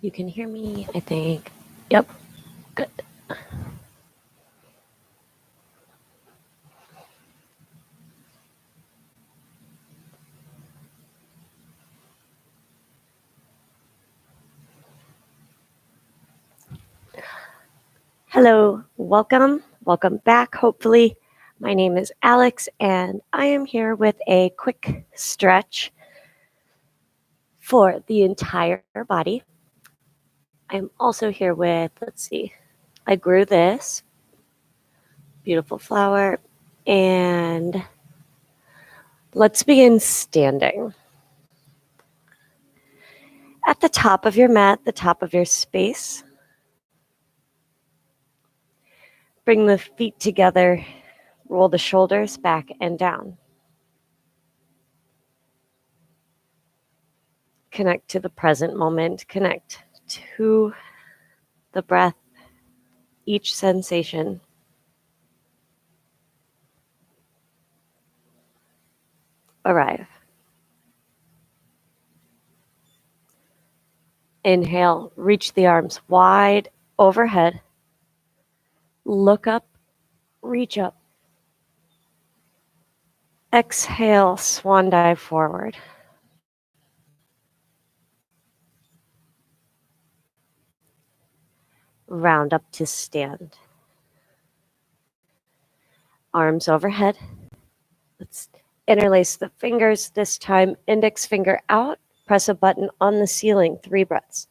You can hear me, I think. Yep, good. Hello, welcome back, hopefully. My name is Alex, and I am here with a quick stretch for the entire body. I'm also here with, I grew this beautiful flower, and let's begin standing. At the top of your mat, the top of your space, bring the feet together, roll the shoulders back and down. Connect to the present moment, connect to the breath, each sensation. Arrive. Inhale, reach the arms wide overhead. Look up, reach up. Exhale, swan dive forward. Round up to stand. Arms overhead. Let's interlace the fingers. This time, index finger out. Press a button on the ceiling. 3 breaths.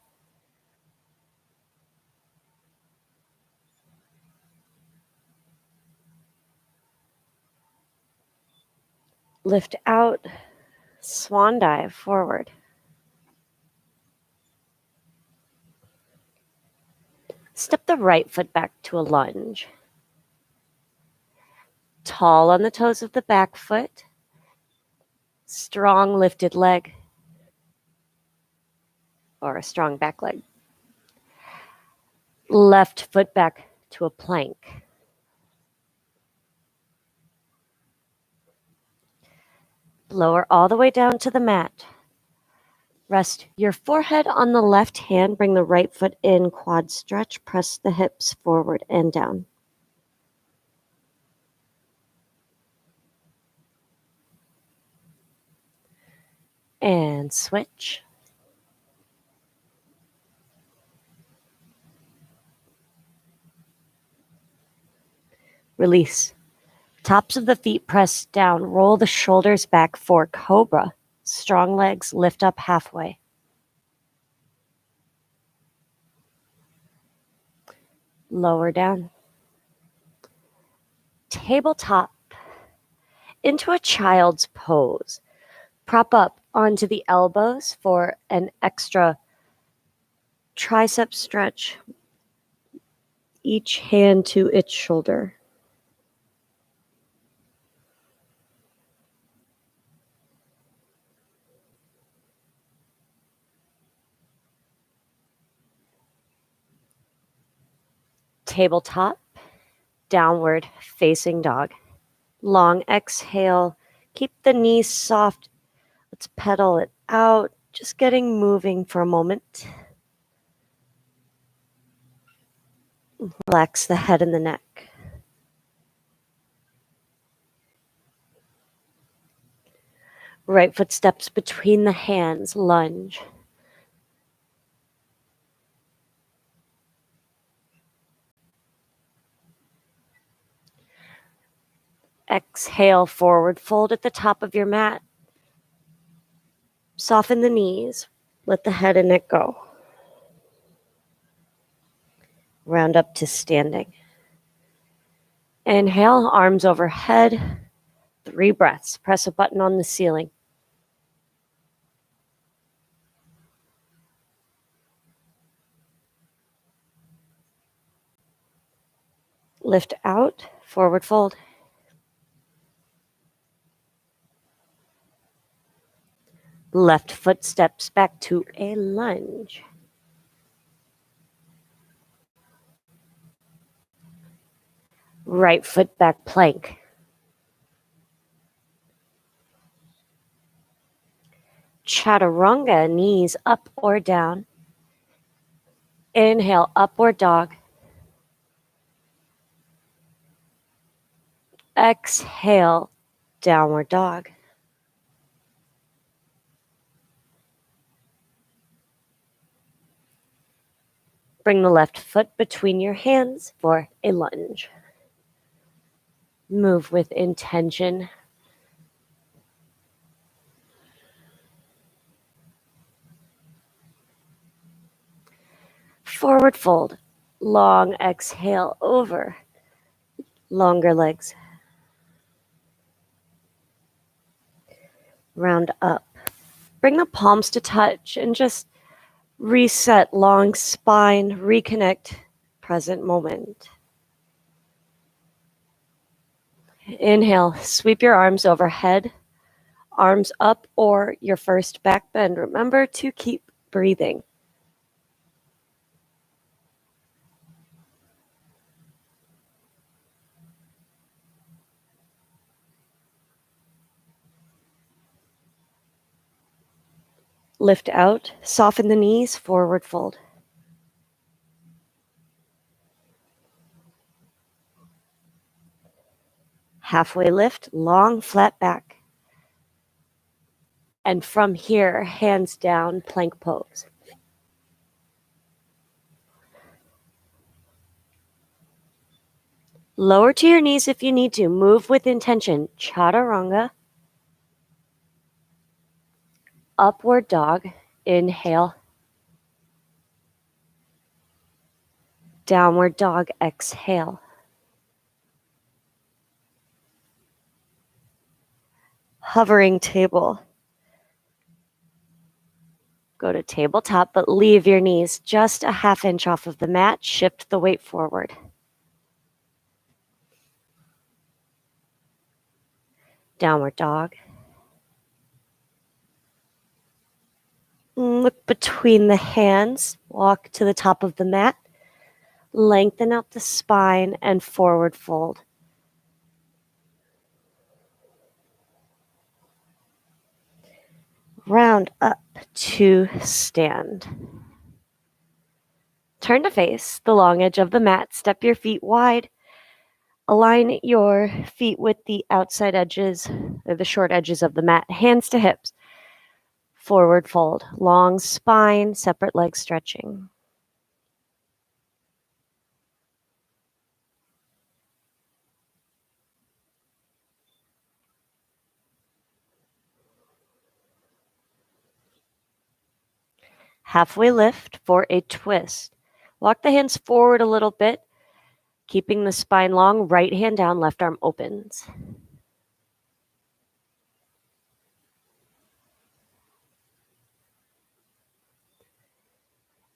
Lift out, swan dive forward. Step the right foot back to a lunge. Tall on the toes of the back foot. Strong lifted leg. Or a strong back leg. Left foot back to a plank. Lower all the way down to the mat. Rest your forehead on the left hand. Bring the right foot in, quad stretch. Press the hips forward and down. And switch. Release. Tops of the feet press down. Roll the shoulders back for cobra. Strong legs lift up halfway. Lower down. Tabletop. Into a child's pose. Prop up onto the elbows for an extra tricep stretch. Each hand to its shoulder. Tabletop, downward facing dog. Long exhale, keep the knees soft. Let's pedal it out, just getting moving for a moment. Relax the head and the neck. Right foot steps between the hands, lunge. Exhale, forward fold at the top of your mat. Soften the knees. Let the head and neck go. Round up to standing. Inhale, arms overhead. 3 breaths. Press a button on the ceiling. Lift out, forward fold. Left foot steps back to a lunge. Right foot back plank. Chaturanga, knees up or down. Inhale, upward dog. Exhale, downward dog. Bring the left foot between your hands for a lunge. Move with intention. Forward fold. Long exhale over. Longer legs. Round up. Bring the palms to touch and just reset long spine, reconnect, present moment. Inhale, sweep your arms overhead, arms up or your first back bend. Remember to keep breathing. Lift out, soften the knees, forward fold. Halfway lift, long flat back. And from here, hands down, plank pose. Lower to your knees if you need to. Move with intention. Chaturanga. Upward dog. Inhale. Downward dog. Exhale. Hovering table. Go to tabletop, but leave your knees just a half inch off of the mat. Shift the weight forward. Downward dog. Look between the hands. Walk to the top of the mat. Lengthen out the spine and forward fold. Round up to stand. Turn to face the long edge of the mat. Step your feet wide. Align your feet with the outside edges, or the short edges of the mat. Hands to hips. Forward fold. Long spine, separate leg stretching. Halfway lift for a twist. Walk the hands forward a little bit, keeping the spine long. Right hand down, left arm opens.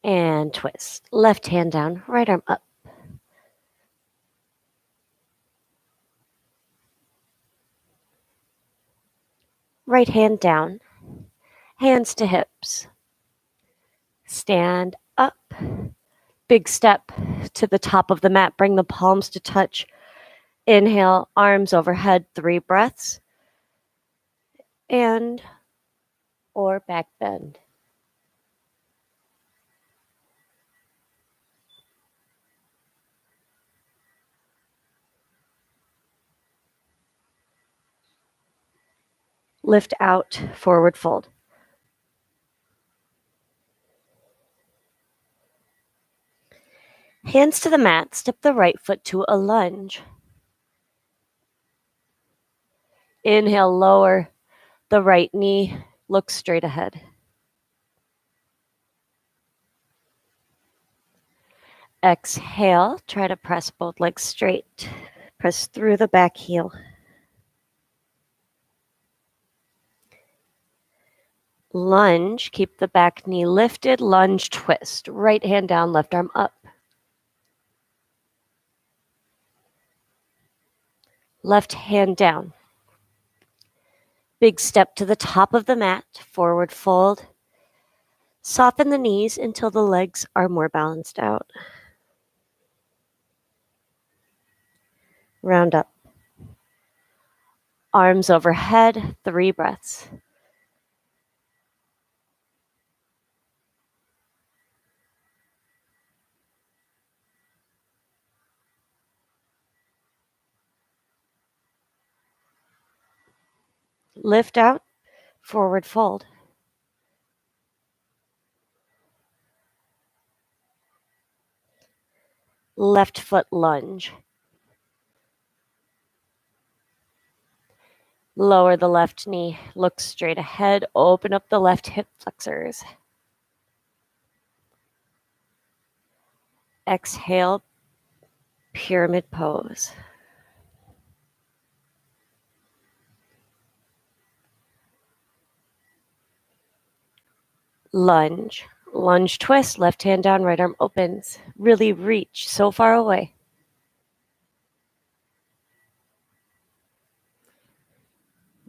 And twist. Left hand down, right arm up. Right hand down, hands to hips. Stand up. Big step to the top of the mat. Bring the palms to touch. Inhale, arms overhead, 3 breaths. And or back bend. Lift out, forward fold. Hands to the mat, step the right foot to a lunge. Inhale, lower the right knee, look straight ahead. Exhale, try to press both legs straight. Press through the back heel. Lunge, keep the back knee lifted, lunge, twist. Right hand down, left arm up. Left hand down. Big step to the top of the mat, forward fold. Soften the knees until the legs are more balanced out. Round up. Arms overhead, 3 breaths. Lift out, forward fold. Left foot lunge. Lower the left knee, look straight ahead, open up the left hip flexors. Exhale, pyramid pose. Lunge. Lunge twist, left hand down, right arm opens. Really reach so far away.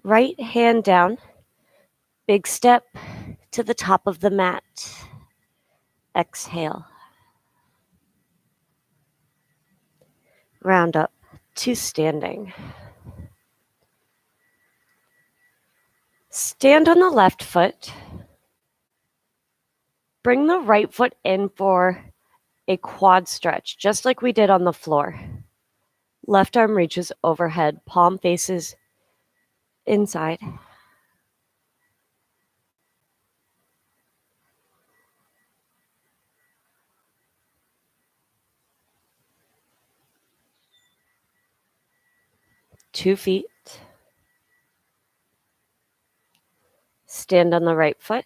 Right hand down, big step to the top of the mat. Exhale. Round up to standing. Stand on the left foot. Bring the right foot in for a quad stretch, just like we did on the floor. Left arm reaches overhead, palm faces inside. Two feet. Stand on the right foot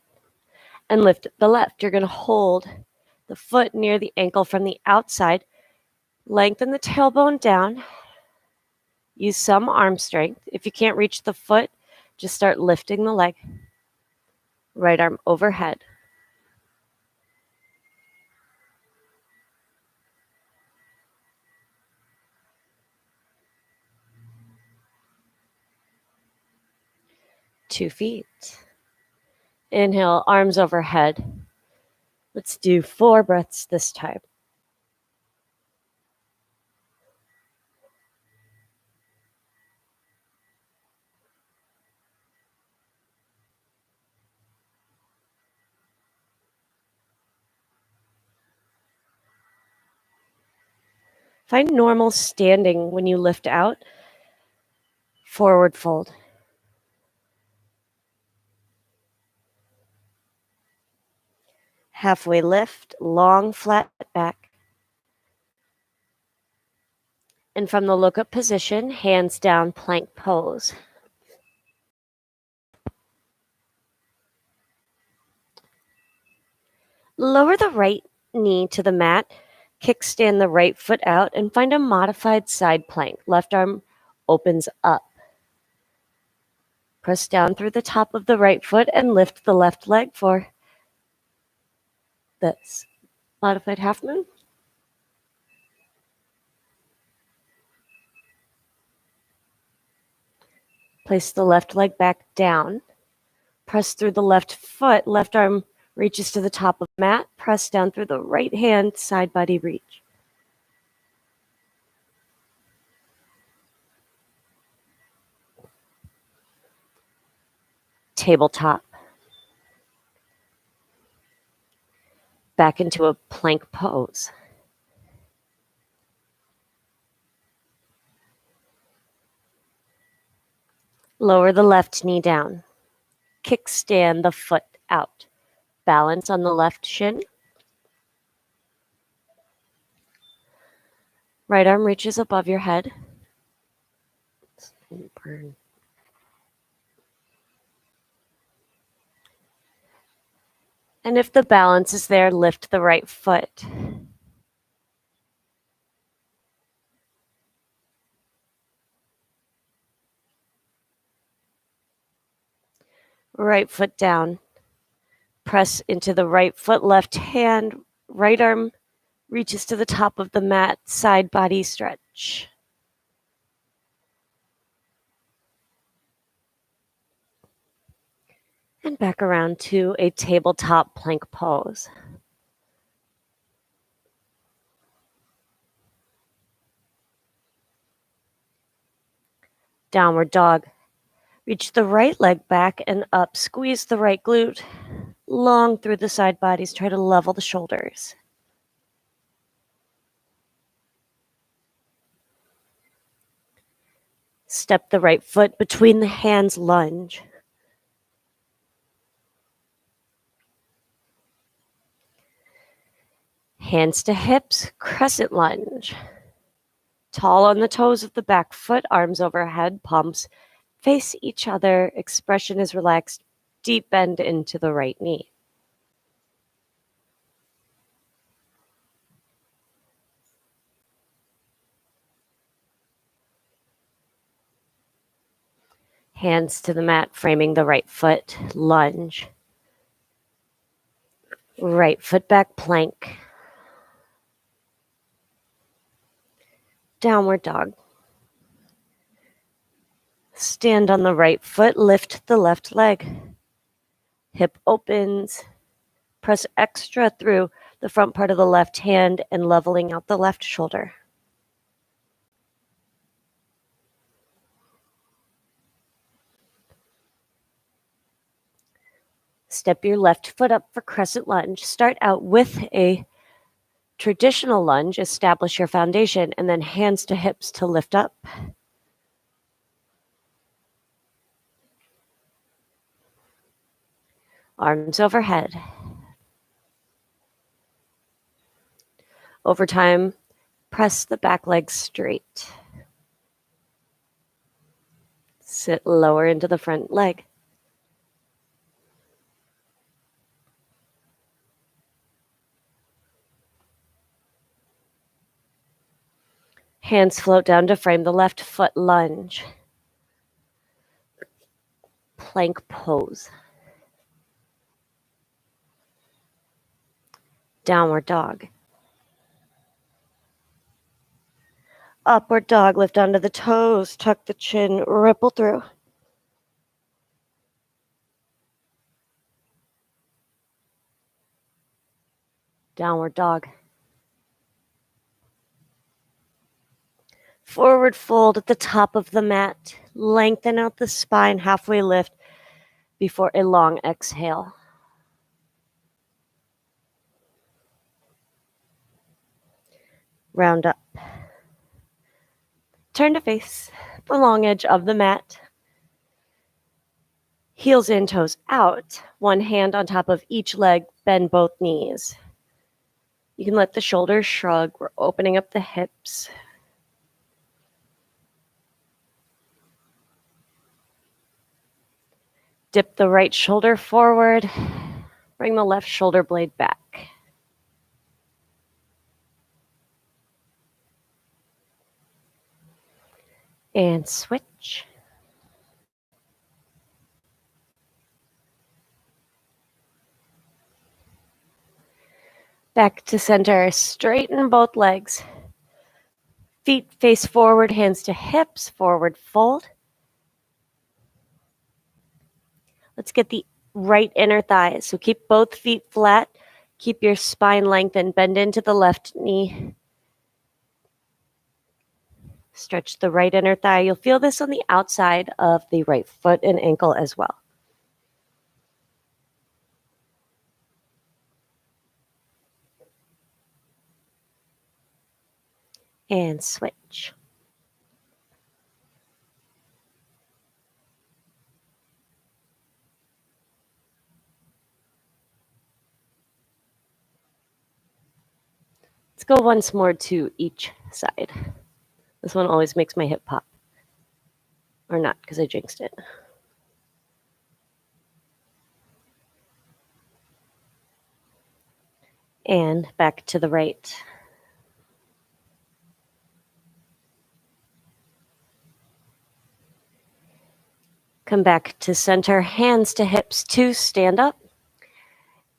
and lift the left. You're going to hold the foot near the ankle from the outside. Lengthen the tailbone down. Use some arm strength. If you can't reach the foot, just start lifting the leg. Right arm overhead. Two feet. Inhale, arms overhead. Let's do 4 breaths this time. Find normal standing when you lift out. Forward fold. Halfway lift, long flat back. And from the look-up position, hands down, plank pose. Lower the right knee to the mat, kickstand the right foot out, and find a modified side plank. Left arm opens up. Press down through the top of the right foot and lift the left leg for this modified half moon. Place the left leg back down. Press through the left foot. Left arm reaches to the top of the mat. Press down through the right hand, side body reach. Tabletop. Back into a plank pose. Lower the left knee down. Kickstand the foot out. Balance on the left shin. Right arm reaches above your head. Burn. And if the balance is there, lift the right foot. Right foot down. Press into the right foot, left hand, right arm reaches to the top of the mat, side body stretch. And back around to a tabletop plank pose. Downward dog. Reach the right leg back and up. Squeeze the right glute long through the side bodies. Try to level the shoulders. Step the right foot between the hands, lunge. Hands to hips, crescent lunge. Tall on the toes of the back foot, arms overhead, palms face each other. Expression is relaxed. Deep bend into the right knee. Hands to the mat, framing the right foot, lunge. Right foot back, plank. Downward dog. Stand on the right foot, lift the left leg. Hip opens. Press extra through the front part of the left hand and leveling out the left shoulder. Step your left foot up for crescent lunge. Start out with a traditional lunge, establish your foundation, and then hands to hips to lift up. Arms overhead. Over time, press the back leg straight. Sit lower into the front leg. Hands float down to frame the left foot, lunge. Plank pose. Downward dog. Upward dog, lift onto the toes, tuck the chin, ripple through. Downward dog. Forward fold at the top of the mat. Lengthen out the spine, halfway lift before a long exhale. Round up. Turn to face the long edge of the mat. Heels in, toes out. One hand on top of each leg, bend both knees. You can let the shoulders shrug. We're opening up the hips. Dip the right shoulder forward. Bring the left shoulder blade back. And switch. Back to center. Straighten both legs. Feet face forward, hands to hips, forward fold. Let's get the right inner thigh. So keep both feet flat. Keep your spine lengthened. Bend into the left knee. Stretch the right inner thigh. You'll feel this on the outside of the right foot and ankle as well. And switch. Let's go once more to each side. This one always makes my hip pop. Or not, because I jinxed it. And back to the right. Come back to center, hands to hips, 2, stand up.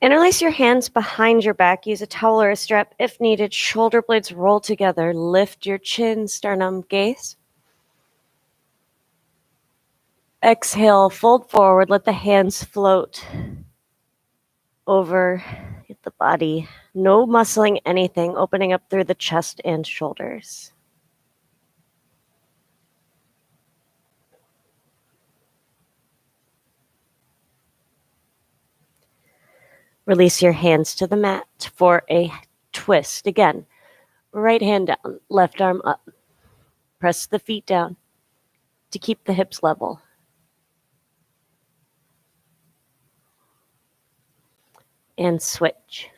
Interlace your hands behind your back. Use a towel or a strap if needed. Shoulder blades roll together. Lift your chin, sternum, gaze. Exhale, fold forward. Let the hands float over the body. No muscling anything, opening up through the chest and shoulders. Release your hands to the mat for a twist. Again, right hand down, left arm up. Press the feet down. to keep the hips level. And switch.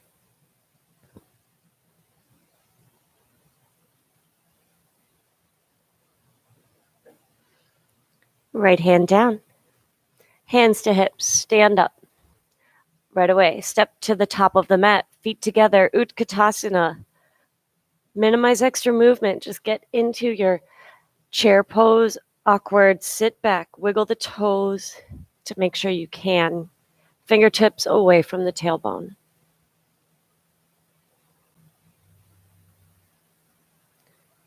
Right hand down. Hands to hips. Stand up. Right away. Step to the top of the mat. Feet together. Utkatasana. Minimize extra movement. Just get into your chair pose. Awkward. Sit back. Wiggle the toes to make sure you can. Fingertips away from the tailbone.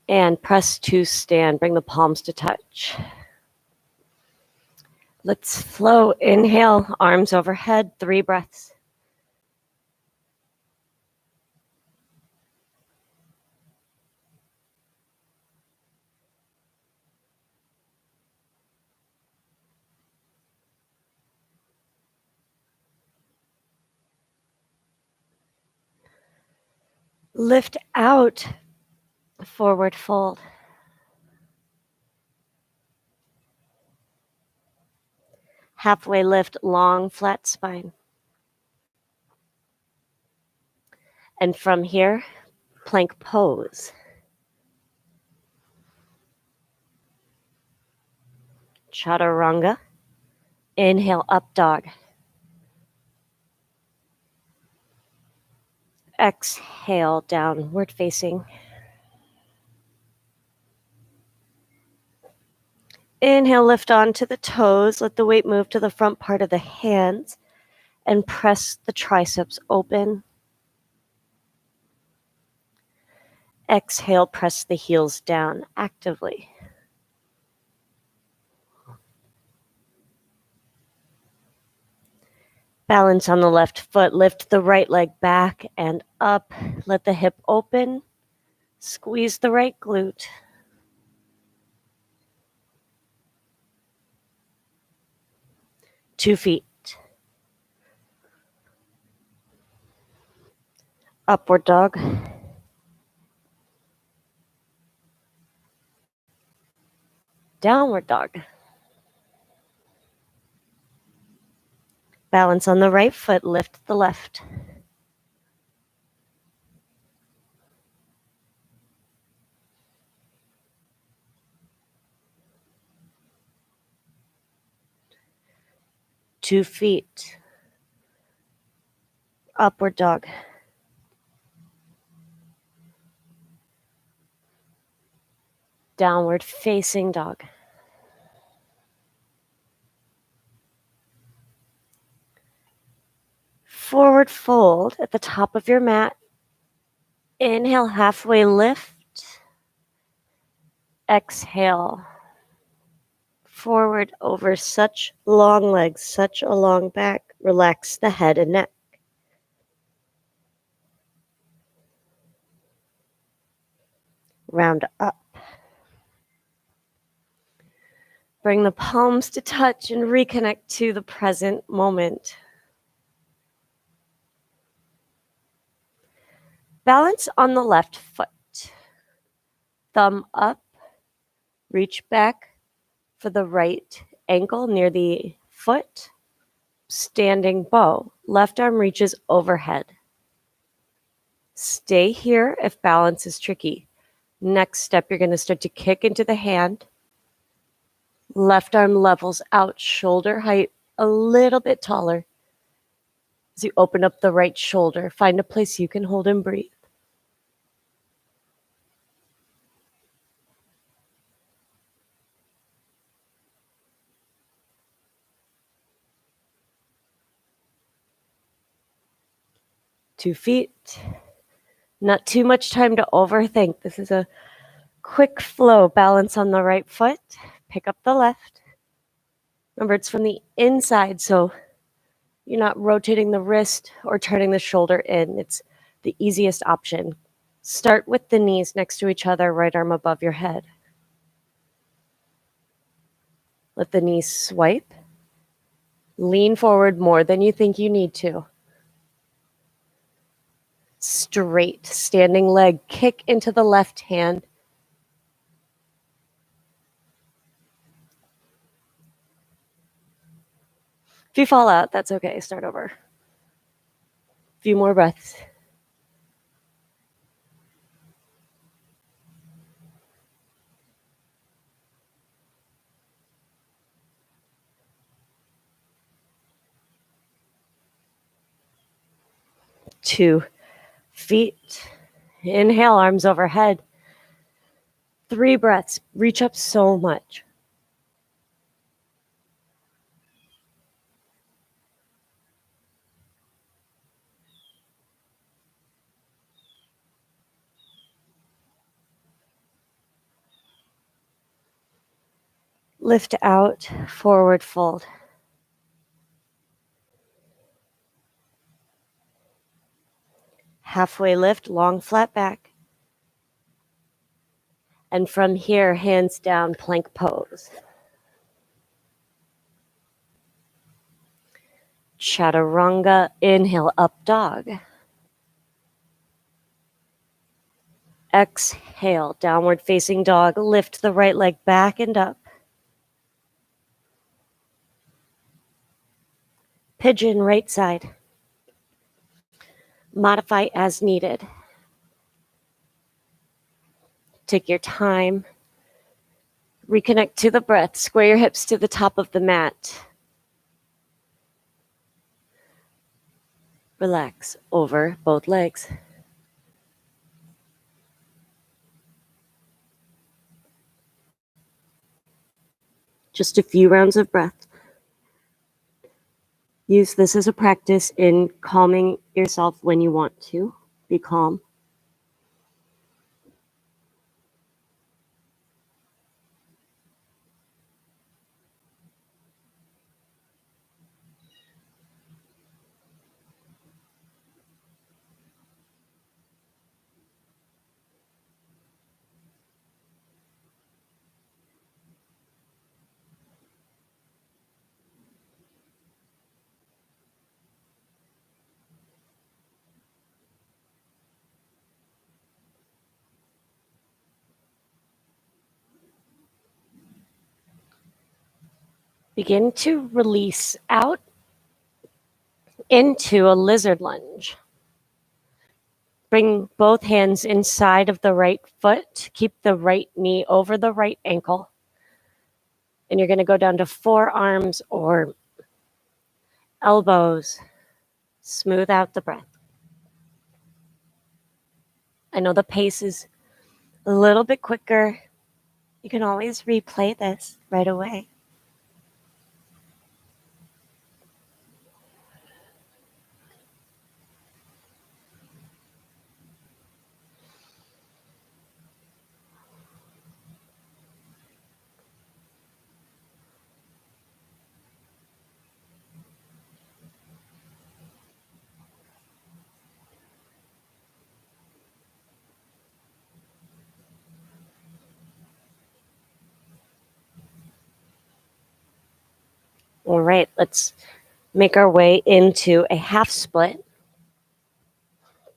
And press to stand. Bring the palms to touch. Let's flow. Inhale, arms overhead, 3 breaths. Lift out, forward fold. Halfway lift, long flat spine. And from here, plank pose. Chaturanga. Inhale, up dog. Exhale, downward facing. Inhale, lift onto the toes. Let the weight move to the front part of the hands and press the triceps open. Exhale, press the heels down actively. Balance on the left foot. Lift the right leg back and up. Let the hip open. Squeeze the right glute. Two feet. Upward dog. Downward dog. Balance on the right foot. Lift the left. Two feet. Upward dog. Downward facing dog. Forward fold at the top of your mat. Inhale, halfway lift. Exhale. Forward over such long legs, such a long back. Relax the head and neck. Round up. Bring the palms to touch and reconnect to the present moment. Balance on the left foot. Thumb up. Reach back for the right ankle near the foot. Standing bow. Left arm reaches overhead. Stay here if balance is tricky. Next step, you're going to start to kick into the hand. Left arm levels out, shoulder height a little bit taller. As you open up the right shoulder, find a place you can hold and breathe. Two feet. Not too much time to overthink. This is a quick flow. Balance on the right foot. Pick up the left. Remember, it's from the inside, so you're not rotating the wrist or turning the shoulder in. It's the easiest option. Start with the knees next to each other, right arm above your head. Let the knees swipe. Lean forward more than you think you need to. Straight standing leg, kick into the left hand. If you fall out, that's okay. Start over. A few more breaths. Two feet. Inhale, arms overhead. 3 breaths. Reach up so much. Lift out, forward fold. Halfway lift, long flat back. And from here, hands down, plank pose. Chaturanga, inhale, up dog. Exhale, downward facing dog. Lift the right leg back and up. Pigeon, right side. Modify as needed. Take your time. Reconnect to the breath. Square your hips to the top of the mat. Relax over both legs. Just a few rounds of breath. Use this as a practice in calming yourself when you want to. Be calm. Begin to release out into a lizard lunge. Bring both hands inside of the right foot. Keep the right knee over the right ankle. And you're going to go down to forearms or elbows. Smooth out the breath. I know the pace is a little bit quicker. You can always replay this right away. All right, let's make our way into a half split.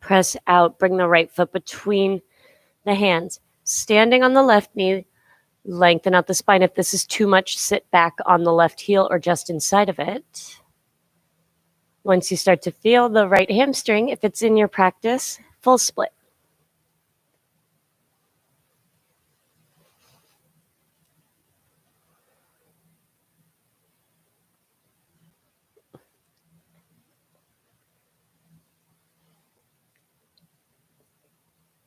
Press out, bring the right foot between the hands. Standing on the left knee, lengthen out the spine. If this is too much, sit back on the left heel or just inside of it. Once you start to feel the right hamstring, if it's in your practice, full split.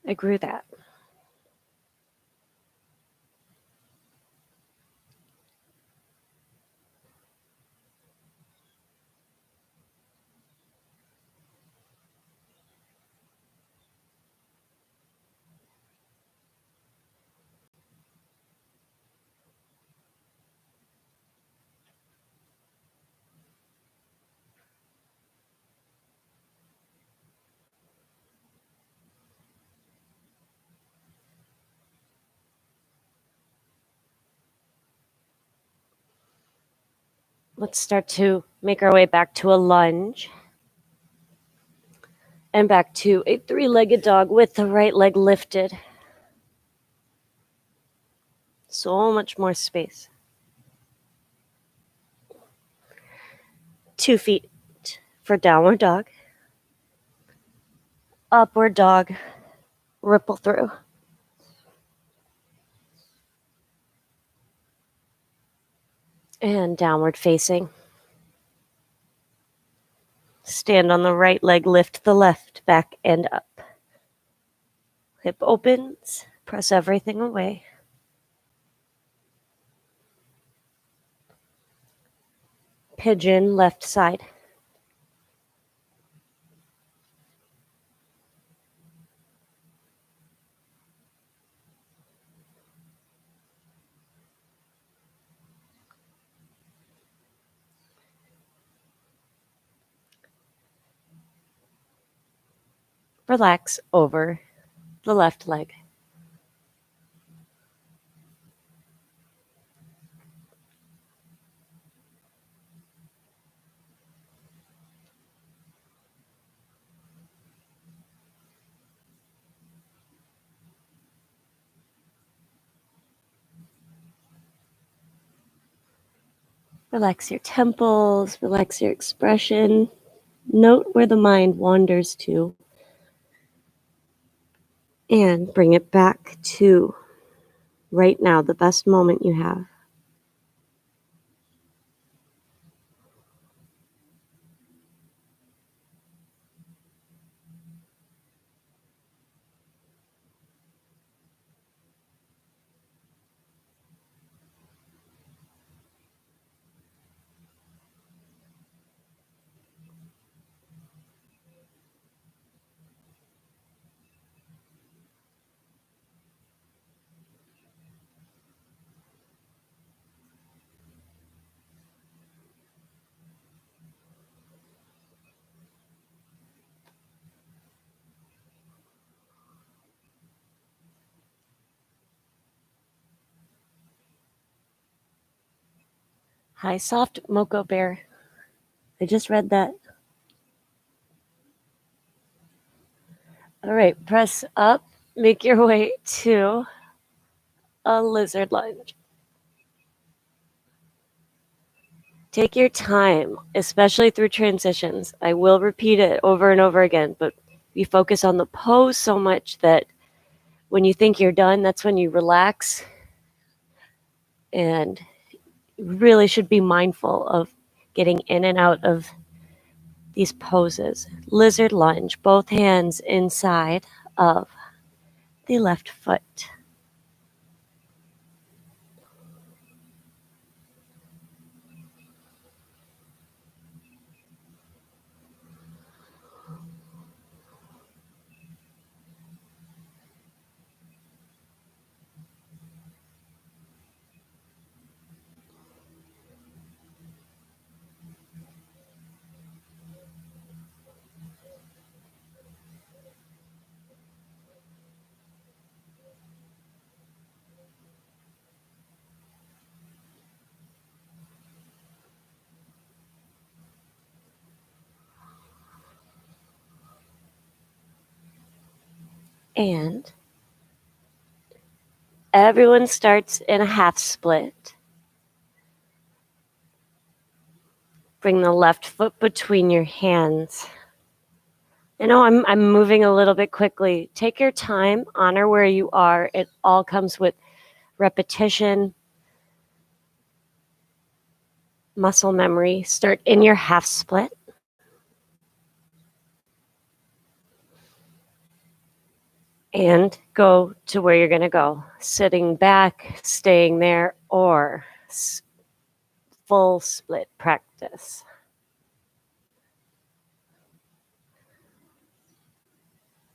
I grew that. Let's start to make our way back to a lunge. And back to a 3-legged dog with the right leg lifted. So much more space. 2 feet for downward dog. Upward dog, ripple through. And downward facing. Stand on the right leg, lift the left, back and up. Hip opens, press everything away. Pigeon, left side. Relax over the left leg. Relax your temples, relax your expression. Note where the mind wanders to. And bring it back to right now, the best moment you have. High soft Moko Bear. I just read that. All right, press up, make your way to a lizard lunge. Take your time, especially through transitions. I will repeat it over and over again, but you focus on the pose so much that when you think you're done, that's when you relax. And you really should be mindful of getting in and out of these poses. Lizard lunge, both hands inside of the left foot. And everyone starts in a half split. Bring the left foot between your hands. I know I'm moving a little bit quickly. Take your time, honor where you are. It all comes with repetition, muscle memory. Start in your half split. And go to where you're going to go. Sitting back, staying there, or full split practice.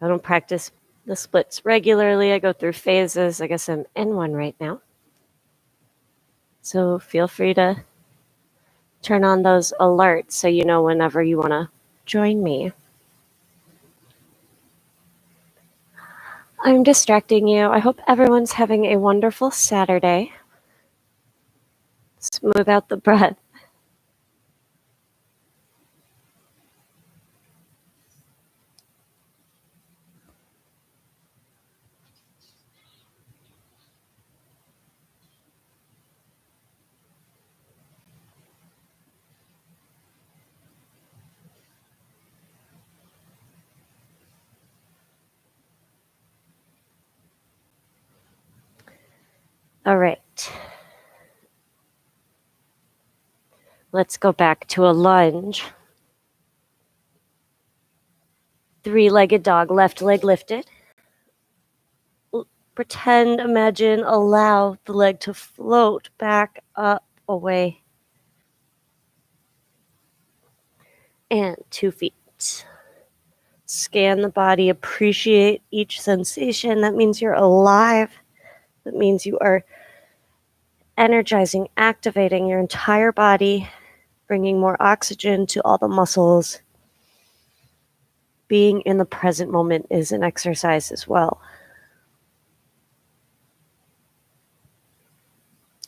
I don't practice the splits regularly. I go through phases. I guess I'm in one right now. So feel free to turn on those alerts so you know whenever you want to join me. I'm distracting you. I hope everyone's having a wonderful Saturday. Smooth out the breath. All right. Let's go back to a lunge. 3-legged dog, left leg lifted. Pretend, imagine, allow the leg to float back up, away. And 2 feet. Scan the body, appreciate each sensation. That means you're alive. That means you are energizing, activating your entire body, bringing more oxygen to all the muscles. Being in the present moment is an exercise as well.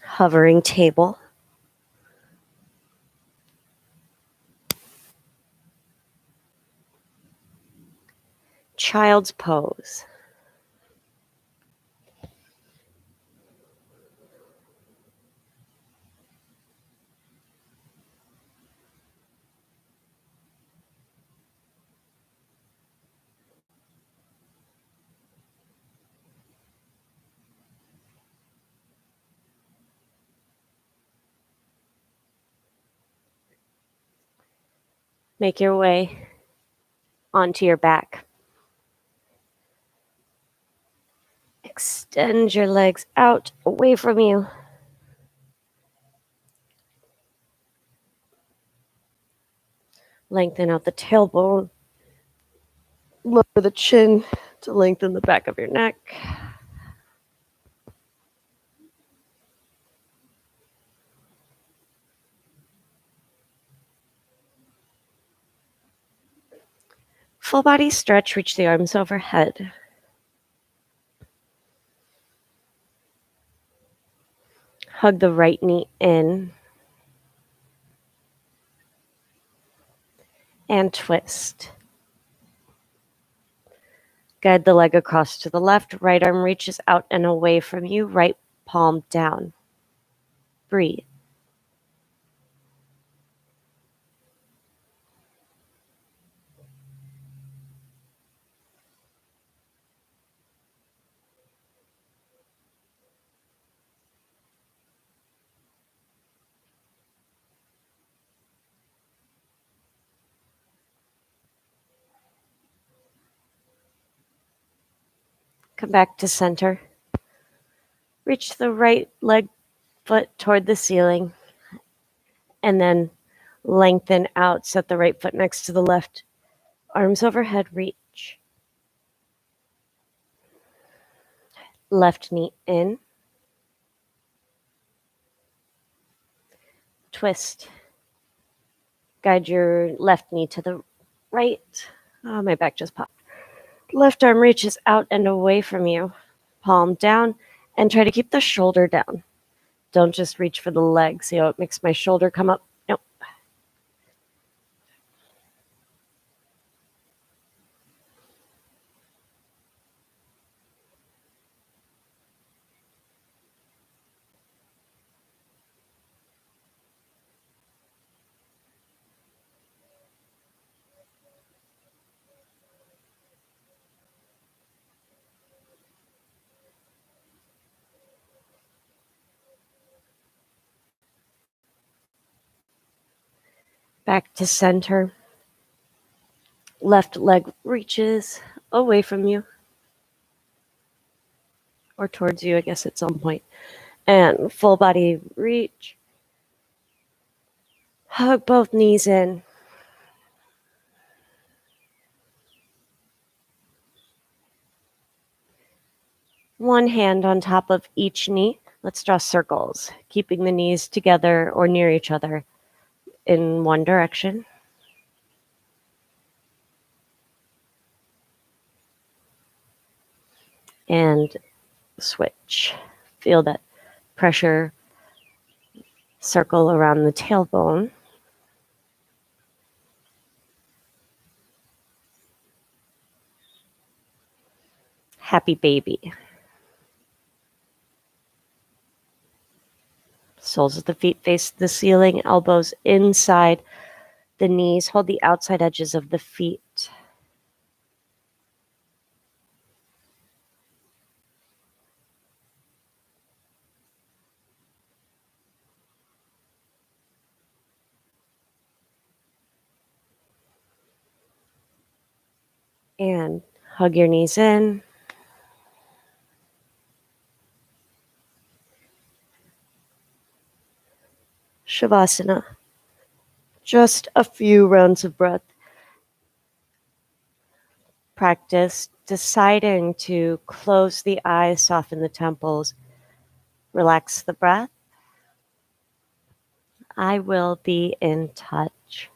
Hovering table. Child's pose. Make your way onto your back. Extend your legs out away from you. Lengthen out the tailbone. Lower the chin to lengthen the back of your neck. Full body stretch, reach the arms overhead. Hug the right knee in. And twist. Guide the leg across to the left. Right arm reaches out and away from you. Right palm down. Breathe. Come back to center. Reach the right leg foot toward the ceiling. And then lengthen out. Set the right foot next to the left. Arms overhead, reach. Left knee in. Twist. Guide your left knee to the right. Oh, my back just popped. Left arm reaches out and away from you. Palm down, and try to keep the shoulder down. Don't just reach for the leg. See how it makes my shoulder come up? Nope. Back to center. Left leg reaches away from you. Or towards you, I guess, at some point. And full body reach. Hug both knees in. One hand on top of each knee. Let's draw circles, keeping the knees together or near each other in one direction. And switch. Feel that pressure circle around the tailbone. Happy baby. Soles of the feet face the ceiling, elbows inside the knees. Hold the outside edges of the feet. And hug your knees in. Shavasana. Just a few rounds of breath practice, deciding to close the eyes, soften the temples, relax the breath. I will be in touch.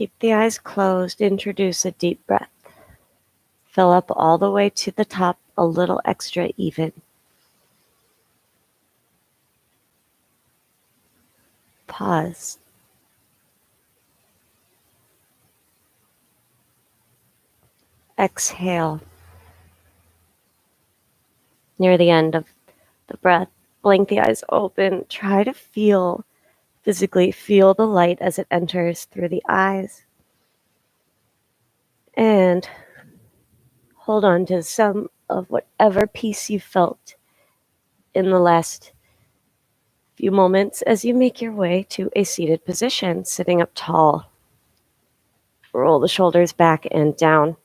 Keep the eyes closed. Introduce a deep breath. Fill up all the way to the top, a little extra even. Pause. Exhale. Near the end of the breath, blink the eyes open. Try to physically feel the light as it enters through the eyes. And hold on to some of whatever peace you felt in the last few moments as you make your way to a seated position, sitting up tall. Roll the shoulders back and down.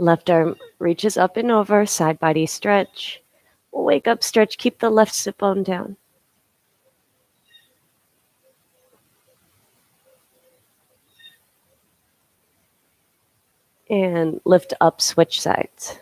Left arm reaches up and over, side body stretch. Wake up, stretch, keep the left sit bone down. And lift up, switch sides.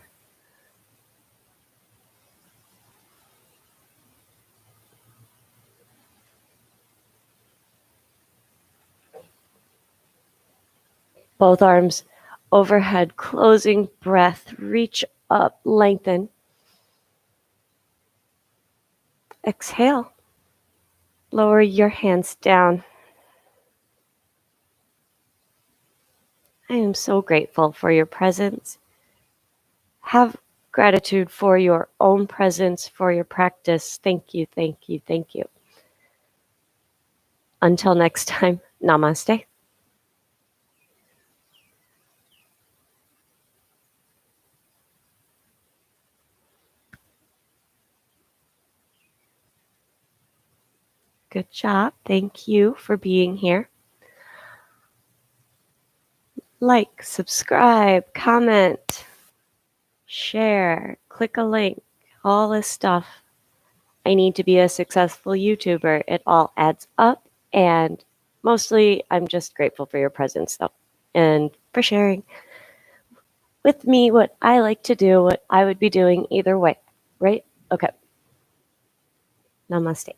Both arms overhead, closing breath, reach up, lengthen. Exhale. Lower your hands down. I am so grateful for your presence. Have gratitude for your own presence, for your practice. Thank you, thank you, thank you. Until next time, namaste. Good job. Thank you for being here. Like, subscribe, comment, share, click a link, all this stuff. I need to be a successful YouTuber. It all adds up. And mostly, I'm just grateful for your presence, though, and for sharing with me what I like to do, what I would be doing either way, right? Okay. Namaste.